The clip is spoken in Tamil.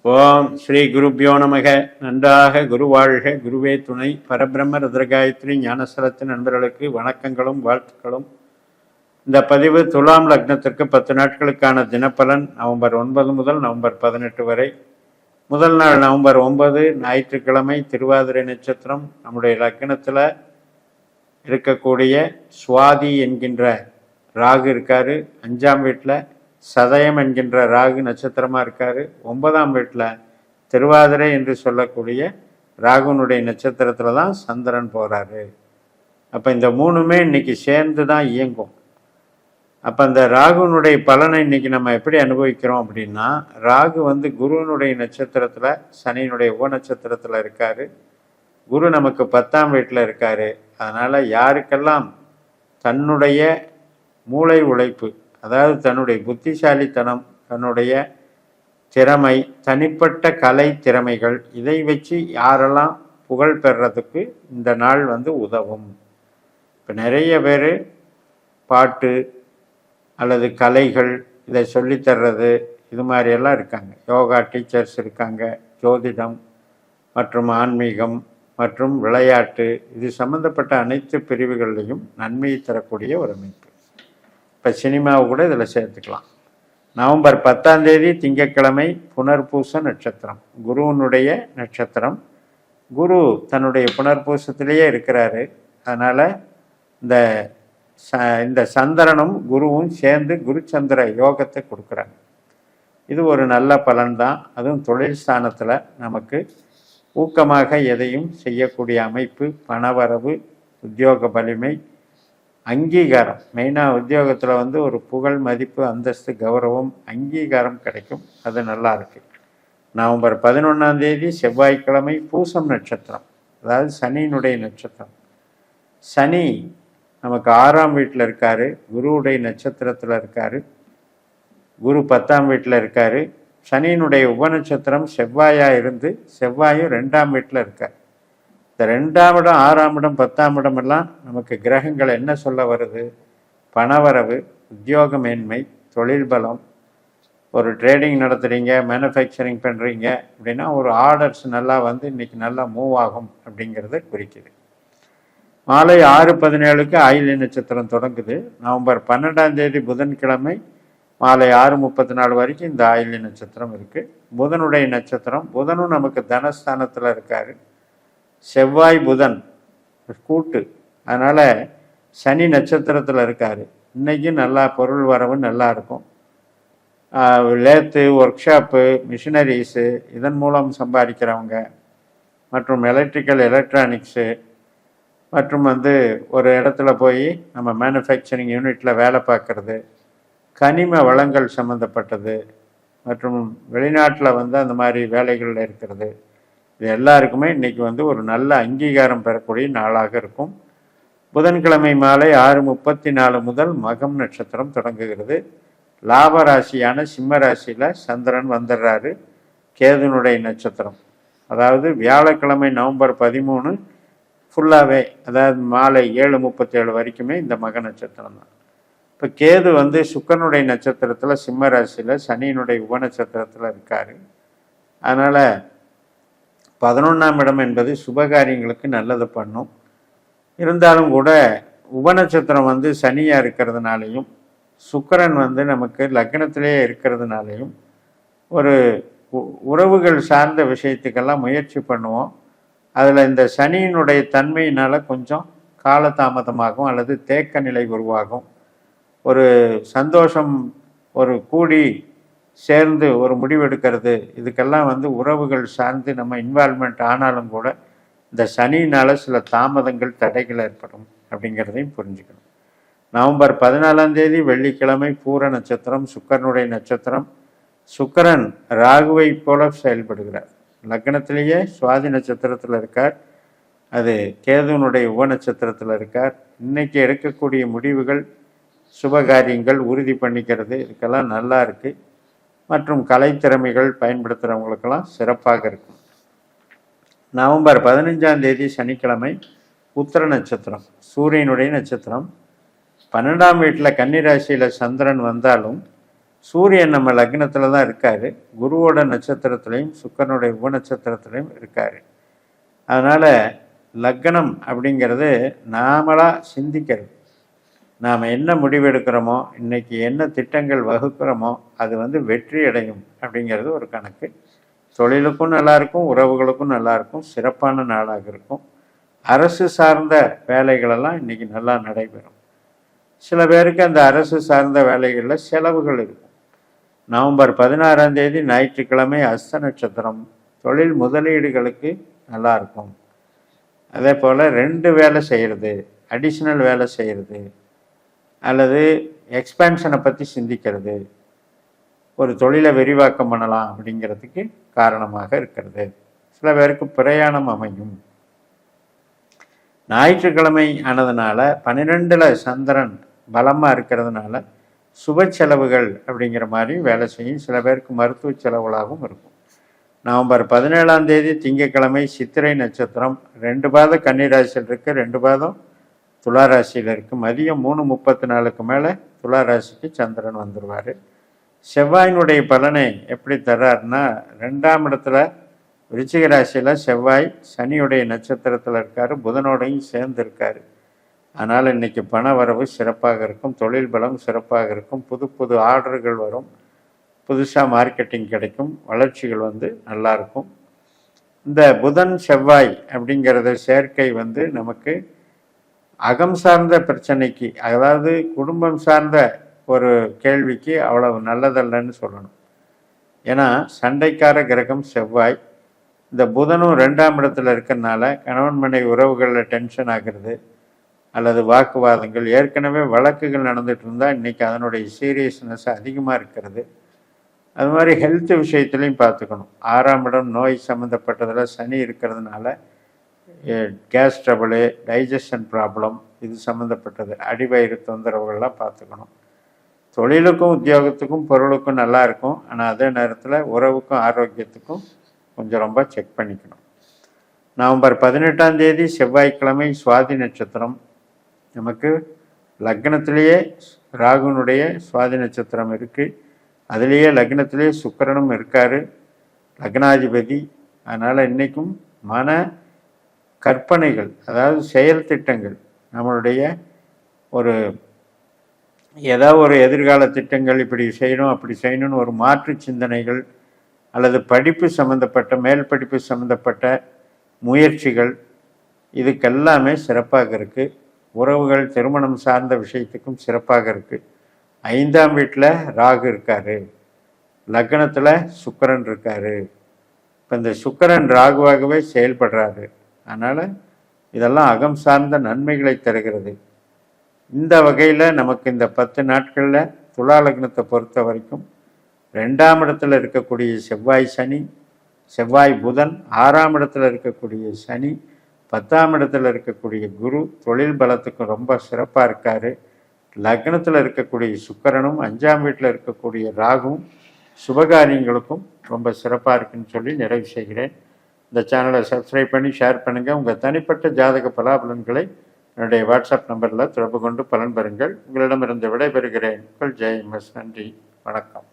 ஓம் ஸ்ரீ குருப்யோ நமக. நன்றாக குரு வாழ்க, குருவே துணை. பரபிரம்ம ருத்ரகாயத்ரி ஞானசரத்து நண்பர்களுக்கு வணக்கங்களும் வாழ்த்துக்களும். இந்த பதிவு துலாம் லக்னத்திற்கு 10 நாட்களுக்கான தினப்பலன் நவம்பர் 9 முதல் நவம்பர் 18 வரை. முதல் நாள் நவம்பர் 9 ஞாயிற்றுக்கிழமை, திருவாதிரை நட்சத்திரம். நம்முடைய லக்னத்தில் இருக்கக்கூடிய சுவாதி என்கின்ற ராகு இருக்காரு. 5ஆம் வீட்டில் சதயம் என்கின்ற ராகு நட்சத்திரமாக இருக்கார். 9ஆம் வீட்டில் திருவாதிரை என்று சொல்லக்கூடிய ராகுனுடைய நட்சத்திரத்தில் தான் சந்திரன் போகிறாரு. அப்போ இந்த மூணுமே இன்னைக்கு சேர்ந்து தான் இயங்கும். அப்போ அந்த ராகுனுடைய பலனை இன்னைக்கு நம்ம எப்படி அனுபவிக்கிறோம் அப்படின்னா, ராகு குருவினுடைய நட்சத்திரத்தில், சனியினுடைய உப நட்சத்திரத்தில் இருக்கார். குரு நமக்கு 10ஆம் வீட்டில் இருக்கார். அதனால் யாருக்கெல்லாம் தன்னுடைய மூளை உழைப்பு, அதாவது தன்னுடைய புத்திசாலித்தனம், தன்னுடைய திறமை, தனிப்பட்ட கலை திறமைகள், இதை வச்சு யாரெல்லாம் புகழ் பெறறதுக்கு இந்த நாள் உதவும். இப்போ நிறைய பேர் பாட்டு அல்லது கலைகள் இதை சொல்லித்தர்றது இது மாதிரியெல்லாம் இருக்காங்க. யோகா டீச்சர்ஸ் இருக்காங்க, ஜோதிடம் மற்றும் ஆன்மீகம் மற்றும் விளையாட்டு, இது சம்பந்தப்பட்ட அனைத்து பிரிவுகள்லையும் நன்மையை தரக்கூடிய ஒரு அமைப்பு. இப்போ சினிமாவை கூட இதில் சேர்த்துக்கலாம். நவம்பர் 10ஆம் தேதி திங்கட்கிழமை, புனர்பூச நட்சத்திரம், குருவனுடைய நட்சத்திரம். குரு தன்னுடைய புனர்பூசத்திலேயே இருக்கிறாரு. அதனால் இந்த சந்திரனும் குருவும் சேர்ந்து குருச்சந்திர யோகத்தை கொடுக்குறாங்க. இது ஒரு நல்ல பலன்தான். அதுவும் தொழில் ஸ்தானத்தில் நமக்கு ஊக்கமாக எதையும் செய்யக்கூடிய அமைப்பு, பணவரவு, உத்தியோக வலிமை, அங்கீகாரம். மெயினாக உத்தியோகத்தில் ஒரு புகழ், மதிப்பு, அந்தஸ்து, கௌரவம், அங்கீகாரம் கிடைக்கும். அது நல்லா இருக்கு. நவம்பர் 11ஆம் தேதி செவ்வாய்க்கிழமை, பூசம் நட்சத்திரம், அதாவது சனியினுடைய நட்சத்திரம். சனி நமக்கு 6ஆம் வீட்டில் இருக்கார், குருவுடைய நட்சத்திரத்தில் இருக்கார். குரு 10ஆம் வீட்டில் இருக்கார். சனியினுடைய உபநட்சத்திரம் செவ்வாயாக இருந்து, செவ்வாயும் 2ஆம் வீட்டில் இருக்கார். இந்த 2ஆம் இடம், 6ஆம் இடம், 10ஆம் இடம் எல்லாம் நமக்கு கிரகங்கள் என்ன சொல்ல வருது? பணவரவு, உத்தியோக மேன்மை, தொழில் பலம். ஒரு ட்ரேடிங் நடத்துகிறீங்க, மேனுஃபேக்சரிங் பண்ணுறீங்க அப்படின்னா ஒரு ஆர்டர்ஸ் நல்லா இன்றைக்கி நல்லா மூவ் ஆகும் அப்படிங்கிறத குறிக்குது. மாலை 6:17க்கு ஆயில்ய நட்சத்திரம் தொடங்குது. நவம்பர் 12ஆம் தேதி புதன்கிழமை மாலை 6:34 வரைக்கும் இந்த ஆயில்ய நட்சத்திரம் இருக்குது. புதனுடைய நட்சத்திரம். புதனும் நமக்கு தனஸ்தானத்தில் இருக்கார். செவ்வாய் புதன் கூட்டு, அதனால் சனி நட்சத்திரத்தில் இருக்கார். இன்றைக்கும் நல்லா பொருள் வரவு நல்லா இருக்கும். லேத்து, ஒர்க் ஷாப்பு, மிஷினரிஸு, இதன் மூலம் சம்பாதிக்கிறவங்க மற்றும் எலக்ட்ரானிக்ஸு மற்றும் ஒரு இடத்துல போய் நம்ம மேனுஃபேக்சரிங் யூனிட்டில் வேலை பார்க்குறது, கனிம வளங்கள் சம்மந்தப்பட்டது மற்றும் வெளிநாட்டில் அந்த மாதிரி வேலைகளில் இருக்கிறது, இது எல்லாருக்குமே இன்றைக்கி ஒரு நல்ல அங்கீகாரம் பெறக்கூடிய நாளாக இருக்கும். புதன்கிழமை மாலை 6:34 முதல் மகம் நட்சத்திரம் தொடங்குகிறது. லாபராசியான சிம்ம ராசியில் சந்திரன் வந்துடுறாரு. கேதுனுடைய நட்சத்திரம். அதாவது வியாழக்கிழமை நவம்பர் 13 ஃபுல்லாகவே, அதாவது மாலை 7:37 வரைக்குமே இந்த மக நட்சத்திரம் தான். இப்போ கேது சுக்கரனுடைய நட்சத்திரத்தில் சிம்ம ராசியில் சனியினுடைய உப நட்சத்திரத்தில் இருக்கார். அதனால் 11ஆம் இடம் என்பது சுபகாரியங்களுக்கு நல்லது பண்ணும். இருந்தாலும் கூட உபநட்சத்திரம் சனியாக இருக்கிறதுனாலையும், சுக்கிரன் நமக்கு லக்னத்திலேயே இருக்கிறதுனாலையும் ஒரு உறவுகள் சார்ந்த விஷயத்துக்கெல்லாம் முயற்சி பண்ணுவோம். அதில் இந்த சனியினுடைய தன்மையினால் கொஞ்சம் காலதாமதமாகும் அல்லது தேக்க நிலை உருவாகும். ஒரு சந்தோஷம், ஒரு கூடி சேர்ந்து ஒரு முடிவெடுக்கிறது, இதுக்கெல்லாம் உறவுகள் சார்ந்து நம்ம இன்வால்மெண்ட் ஆனாலும் கூட இந்த சனியினால் சில தாமதங்கள், தடைகள் ஏற்படும் அப்படிங்கிறதையும் புரிஞ்சுக்கணும். நவம்பர் 14ஆம் தேதி வெள்ளிக்கிழமை, பூர நட்சத்திரம், சுக்கரனுடைய நட்சத்திரம். சுக்கரன் ராகுவை போல செயல்படுகிறார். லக்னத்திலேயே சுவாதி நட்சத்திரத்தில் இருக்கார். அது கேதுவனுடைய உப நட்சத்திரத்தில் இருக்கார். இன்னைக்கு எடுக்கக்கூடிய முடிவுகள், சுபகாரியங்கள் உறுதி பண்ணிக்கிறது, இதுக்கெல்லாம் நல்லா இருக்குது. மற்றும் கலைத்திறமைகள் பயன்படுத்துகிறவங்களுக்கெல்லாம் சிறப்பாக இருக்கும். நவம்பர் 15ஆம் தேதி சனிக்கிழமை, உத்திர நட்சத்திரம், சூரியனுடைய நட்சத்திரம். 12ஆம் வீட்டில் கன்னிராசியில் சந்திரன் வந்தாலும் சூரியன் நம்ம லக்னத்தில் தான் இருக்கார், குருவோட நட்சத்திரத்துலேயும் சுக்கிரனுடைய உப நட்சத்திரத்துலேயும் இருக்கார். அதனால் லக்னம் அப்படிங்கிறது நாமளாக சிந்திக்கிறது. நாம் என்ன முடிவெடுக்கிறோமோ, இன்றைக்கி என்ன திட்டங்கள் வகுக்கிறோமோ அது வெற்றி அடையும் அப்படிங்கிறது ஒரு கணக்கு. தொழிலுக்கும் நல்லாயிருக்கும், உறவுகளுக்கும் நல்லாயிருக்கும், சிறப்பான நாளாக இருக்கும். அரசு சார்ந்த வேலைகளெல்லாம் இன்றைக்கி நல்லா நடைபெறும். சில பேருக்கு அந்த அரசு சார்ந்த வேலைகளில் செலவுகள் இருக்கும். நவம்பர் 16ஆம் தேதி ஞாயிற்றுக்கிழமை அஸ்த நட்சத்திரம், தொழில் முதலீடுகளுக்கு நல்லாயிருக்கும். அதே போல் 2 வேலை செய்கிறது, அடிஷ்னல் வேலை செய்கிறது, அல்லது எக்ஸ்பேன்ஷனை பற்றி சிந்திக்கிறது, ஒரு தொழிலை விரிவாக்கம் பண்ணலாம் அப்படிங்கிறதுக்கு காரணமாக இருக்கிறது. சில பேருக்கு பிரயாணம் அமையும். ஞாயிற்றுக்கிழமை ஆனதுனால 12ல் சந்திரன் பலமாக இருக்கிறதுனால சுப செலவுகள் அப்படிங்கிற மாதிரி வேலை செய்யும். சில பேருக்கு மருத்துவ செலவுகளாகவும் இருக்கும். நவம்பர் 17ஆம் தேதி திங்கட்கிழமை சித்திரை நட்சத்திரம், 2 பாதம் கன்னிராசியில் இருக்குது, 2 பாதம் துளாராசியில் இருக்குது. மதியம் 3:34க்கு மேலே துளாராசிக்கு சந்திரன் வந்துடுவார். செவ்வாயினுடைய பலனை எப்படி தர்றாருன்னா, 2ஆம் இடத்துல விருச்சிக ராசியில் செவ்வாய் சனியுடைய நட்சத்திரத்தில் இருக்கார், புதனோடையும் சேர்ந்து இருக்கார். அதனால் இன்றைக்கி பண வரவு சிறப்பாக இருக்கும், தொழில் பலம் சிறப்பாக இருக்கும், புது புது ஆர்டர்கள் வரும், புதுசாக மார்க்கெட்டிங் கிடைக்கும், வளர்ச்சிகள் நல்லாயிருக்கும். இந்த புதன் செவ்வாய் அப்படிங்கிறத சேர்க்கை நமக்கு அகம் சார்ந்த பிரச்சனைக்கு, அதாவது குடும்பம் சார்ந்த ஒரு கேள்விக்கு அவ்வளவு நல்லதல்லன்னு சொல்லணும். ஏன்னா சண்டைக்கார கிரகம் செவ்வாய், இந்த புதனும் 2ஆம் இடத்துல இருக்கிறதுனால கணவன் மனைவி உறவுகளில் டென்ஷன் ஆகிறது, அல்லது வாக்குவாதங்கள், ஏற்கனவே வழக்குகள் நடந்துகிட்டு இருந்தால் இன்றைக்கி அதனுடைய சீரியஸ்னஸ் அதிகமாக இருக்கிறது. அது மாதிரி ஹெல்த் விஷயத்துலையும் பார்த்துக்கணும். 6ஆம் இடம் நோய் சம்மந்தப்பட்டதில் சனி இருக்கிறதுனால கேஸ் ட்ரபிளு, டைஜஷன் ப்ராப்ளம், இது சம்மந்தப்பட்டது அடிவயிறு தொந்தரவுகள்லாம் பார்த்துக்கணும். தொழிலுக்கும் உத்தியோகத்துக்கும் பொருளுக்கும் நல்லா இருக்கும், ஆனால் அதே நேரத்தில் உறவுக்கும் ஆரோக்கியத்துக்கும் கொஞ்சம் ரொம்ப செக் பண்ணிக்கணும். நவம்பர் 18ஆம் தேதி செவ்வாய்க்கிழமை சுவாதி நட்சத்திரம், நமக்கு லக்னத்திலேயே ராகுனுடைய சுவாதி நட்சத்திரம் இருக்குது, அதுலேயே லக்னத்திலேயே சுக்கிரனும் இருக்கார், லக்னாதிபதி. அதனால் இன்றைக்கும் மன கற்பனைகள், அதாவது செயல் திட்டங்கள், நம்மளுடைய ஒரு ஏதாவது ஒரு எதிர்கால திட்டங்கள், இப்படி செய்யணும் அப்படி செய்யணும்னு ஒரு மாற்று சிந்தனைகள், அல்லது படிப்பு சம்மந்தப்பட்ட மேல் படிப்பு சம்மந்தப்பட்ட முயற்சிகள், இதுக்கெல்லாமே சிறப்பாக இருக்குது. உறவுகள் திருமணம் சார்ந்த விஷயத்துக்கும் சிறப்பாக இருக்குது. 5ஆம் வீட்டில் ராகு இருக்கார், லக்னத்தில் சுக்கிரன் இருக்கார். இப்போ இந்த சுக்கிரன் ராகுவாகவே செயல்படுறாரு. அதனால் இதெல்லாம் அகம் சார்ந்த நன்மைகளை தருகிறது. இந்த வகையில் நமக்கு இந்த 10 நாட்களில் துலா லக்னத்தை பொறுத்த வரைக்கும் 2ஆம் இடத்துல இருக்கக்கூடிய செவ்வாய் சனி, செவ்வாய் புதன், 6ஆம் இடத்துல இருக்கக்கூடிய சனி, 10ஆம் இடத்துல இருக்கக்கூடிய குரு தொழில் பலத்துக்கும் ரொம்ப சிறப்பாக இருக்கார். லக்னத்தில் இருக்கக்கூடிய சுக்கிரனும் 5ஆம் வீட்டில் இருக்கக்கூடிய ராகுவும் சுபகாரியங்களுக்கும் ரொம்ப சிறப்பாக இருக்குன்னு சொல்லி நிறைவு செய்கிறேன். இந்த சேனலை சப்ஸ்கிரைப் பண்ணி ஷேர் பண்ணுங்கள். உங்கள் தனிப்பட்ட ஜாதக பலாபலன்களை என்னுடைய வாட்ஸ்அப் நம்பரில் தொடர்பு கொண்டு பலன் பெறுங்கள். உங்களிடமிருந்து விடைபெறுகிறேன். உங்கள் ஜெய் எம் எஸ். நன்றி, வணக்கம்.